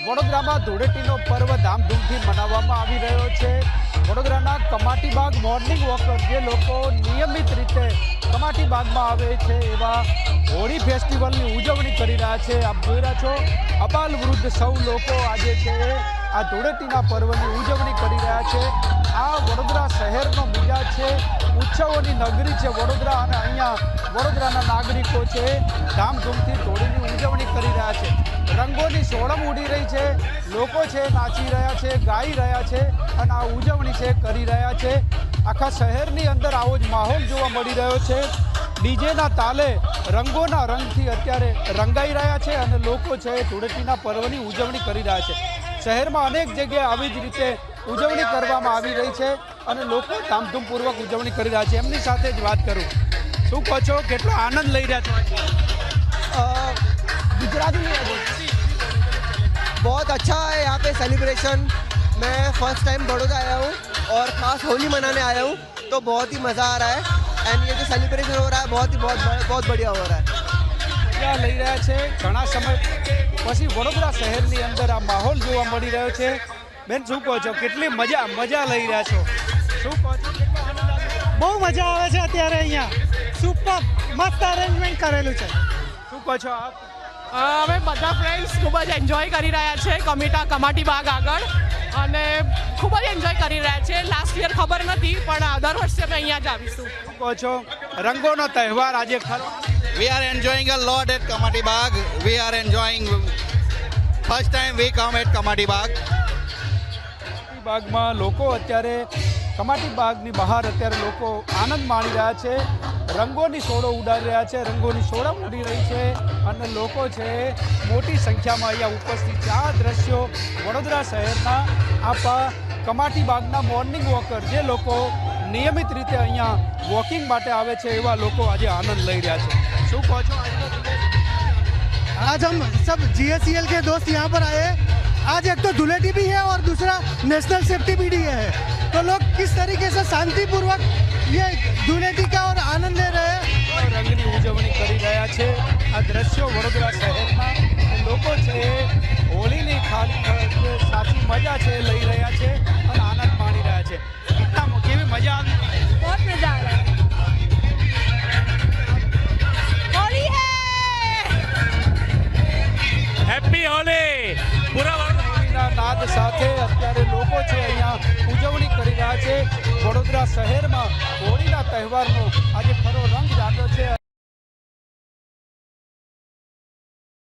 વડોદરામાં ધૂળેટીનો પર્વ ધામધૂમથી મનાવવામાં આવી રહ્યો છે। વડોદરાના કમાટીબાગ મોર્નિંગ વોકર જે લોકો નિયમિત રીતે કમાટીબાગમાં આવે છે એવા હોળી ફેસ્ટિવલની ઉજવણી કરી રહ્યા છે। આપ જોઈ રહ્યા છો અબાલ વૃદ્ધ સૌ લોકો આજે છે આ ધૂળેટીના પર્વની ઉજવણી કરી રહ્યા છે। આ વડોદરા શહેરનો મિજાજ છે, ઉત્સવોની નગરી છે વડોદરા, અને અહીંયા વડોદરાના નાગરિકો છે ધામધૂમથી હોળીની ઉજવણી કરી રહ્યા છે। રંગોની સોળમ ઉડી રહી છે, લોકો છે નાચી રહ્યા છે, ગાઈ રહ્યા છે અને આ ઉજવણી છે કરી રહ્યા છે। આખા શહેરની અંદર આવો જ માહોલ જોવા મળી રહ્યો છે। ડીજેના તાલે રંગોના રંગથી અત્યારે રંગાઈ રહ્યા છે અને લોકો છે ધૂળેટીના પર્વની ઉજવણી કરી રહ્યા છે। શહેરમાં અનેક જગ્યાએ આવી જ રીતે ઉજવણી કરવામાં આવી રહી છે અને લોકો ધામધૂમપૂર્વક ઉજવણી કરી રહ્યા છે। એમની સાથે જ વાત કરું, શું કહો છો, કેટલો આનંદ લઈ રહ્યા છો? गुजराती में बहुत अच्छा है यहाँ पे सेलिब्रेशन। मैं फर्स्ट टाइम बड़ौदा आया हूँ और ख़ास होली मनाने आया हूँ, तो बहुत ही मज़ा आ रहा है। एंड ये जो सेलिब्रेशन हो रहा है बहुत बढ़िया हो रहा है। મજા લઈ રહ્યા છે। ઘણા સમય પછી વડોદરા શહેરની અંદર આ માહોલ જોવા મળી રહ્યો છે। બેન શું કહો છો, કેટલી મજા લઈ રહ્યા છો? શું કહો છો, કેટલો આનંદ આવે છે? બહુ મજા આવે છે અત્યારે અહીંયા, સુપર મસ્ત અરેન્જમેન્ટ કરેલું છે। શું કહો છો આપ? અમે બધા ફ્રેન્ડ્સ ખૂબ જ એન્જોય કરી રહ્યા છે કમાટીબાગ આગળ, અને ખૂબ જ એન્જોય કરી રહ્યા છે। લાસ્ટ યર ખબર નથી, પણ દર વર્ષે અમે અહીંયા જ આવીશું। શું કહો છો, રંગોનો તહેવાર આજે ખરો? We are enjoying a lot at Kamatibag. We are enjoying. First time we come at Kamatibag. કમાટીબાગમાં લોકો અત્યારે કમાટીબાગની બહાર અત્યારે લોકો આનંદ માણી રહ્યા છે, રંગોની સોડો ઉડાડી રહ્યા છે, રંગોની સોડમ ઉડી રહી છે અને લોકો છે મોટી સંખ્યામાં અહીંયા ઉપસ્થિત છે। આ દ્રશ્યો વડોદરા શહેરના આપા કમાટીબાગના મોર્નિંગ વોકર જે લોકો નિયમિત રીતે અહીંયા વોકિંગ માટે આવે છે એવા લોકો આજે આનંદ લઈ રહ્યા છે। શું કહો છો? आज हम सब GSCL के दोस्त यहाँ पर आए हैं। आज एक तो धुलेटी भी है और दूसरा नेशनल सेफ्टी भी डे है, तो लोग किस तरीके से शांतिपूर्वक ये धुलेटी का और आनंद ले रहे हैं, રંગની ઉજવણી કરી રહ્યા છે। આ દ્રશ્યો વડોદરા શહેરના લોકો છે હોળીની સાચી મજા છે લઈ રહ્યા છે અને આનંદ માણી રહ્યા છે। કેવી મજા આવી? बहुत मजा आ रहा है। होली है, હેપી હોલી! પૂરા હોળીના નાદ સાથે અત્યારે લોકો છે અહીંયા ઉજવણી કરી રહ્યા છે। વડોદરા શહેરમાં હોળીના તહેવારનો આજે ખરો રંગ જામ્યો છે।